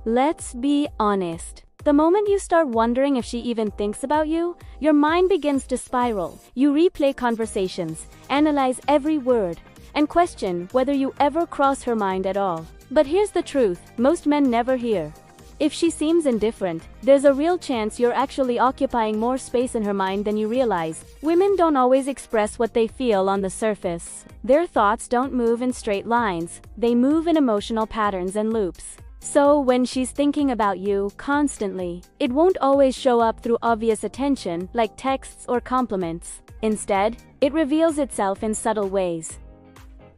Let's be honest. The moment you start wondering if she even thinks about you, your mind begins to spiral. You replay conversations, analyze every word, and question whether you ever cross her mind at all. But here's the truth, most men never hear. If she seems indifferent, there's a real chance you're actually occupying more space in her mind than you realize. Women don't always express what they feel on the surface. Their thoughts don't move in straight lines, they move in emotional patterns and loops. So when she's thinking about you constantly, it won't always show up through obvious attention like texts or compliments. Instead, it reveals itself in subtle ways.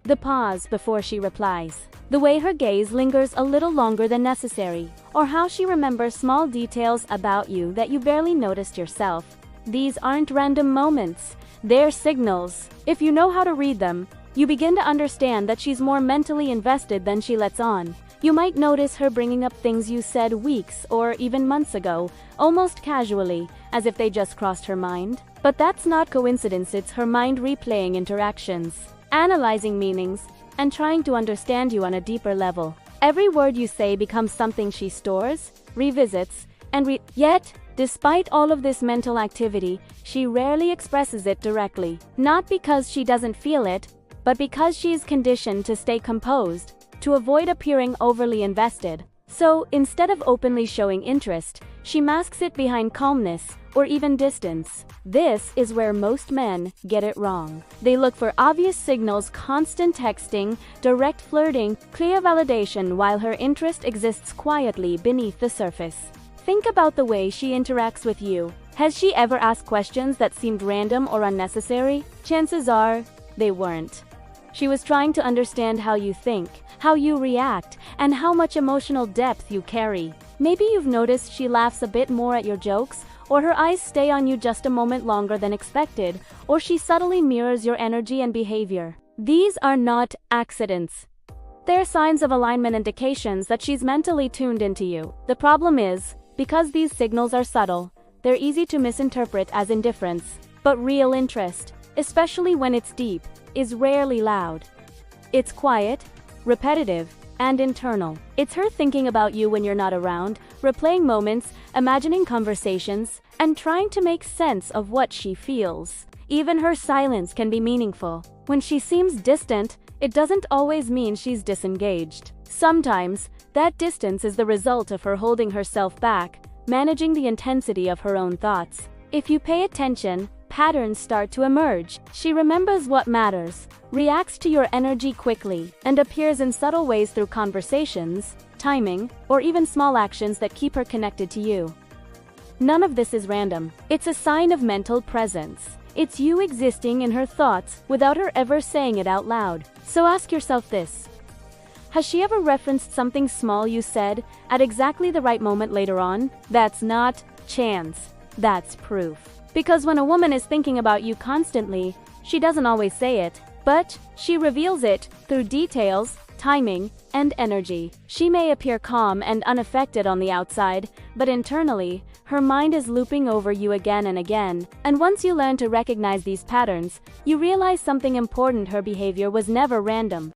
The pause before she replies, the way her gaze lingers a little longer than necessary, or how she remembers small details about you that you barely noticed yourself. These aren't random moments, they're signals. If you know how to read them, you begin to understand that she's more mentally invested than she lets on. You might notice her bringing up things you said weeks or even months ago, almost casually, as if they just crossed her mind. But that's not coincidence, it's her mind replaying interactions, analyzing meanings, and trying to understand you on a deeper level. Every word you say becomes something she stores, revisits, and yet, despite all of this mental activity, she rarely expresses it directly. Not because she doesn't feel it, but because she is conditioned to stay composed, to avoid appearing overly invested. So, instead of openly showing interest, she masks it behind calmness or even distance. This is where most men get it wrong. They look for obvious signals, constant texting, direct flirting, clear validation, while her interest exists quietly beneath the surface. Think about the way she interacts with you. Has she ever asked questions that seemed random or unnecessary? Chances are, they weren't. She was trying to understand how you think, how you react, and how much emotional depth you carry. Maybe you've noticed she laughs a bit more at your jokes, or her eyes stay on you just a moment longer than expected, or she subtly mirrors your energy and behavior. These are not accidents. They're signs of alignment, indications that she's mentally tuned into you. The problem is, because these signals are subtle, they're easy to misinterpret as indifference. But real interest, especially when it's deep, is rarely loud. It's quiet, repetitive, and internal. It's her thinking about you when you're not around, replaying moments, imagining conversations, and trying to make sense of what she feels. Even her silence can be meaningful. When she seems distant, it doesn't always mean she's disengaged. Sometimes, that distance is the result of her holding herself back, managing the intensity of her own thoughts. If you pay attention, patterns start to emerge. She remembers what matters, reacts to your energy quickly, and appears in subtle ways through conversations, timing, or even small actions that keep her connected to you. None of this is random. It's a sign of mental presence. It's you existing in her thoughts without her ever saying it out loud. So ask yourself this. Has she ever referenced something small you said at exactly the right moment later on? That's not chance. That's proof. Because when a woman is thinking about you constantly, she doesn't always say it, but she reveals it through details, timing, and energy. She may appear calm and unaffected on the outside, but internally, her mind is looping over you again and again. And once you learn to recognize these patterns, you realize something important: her behavior was never random.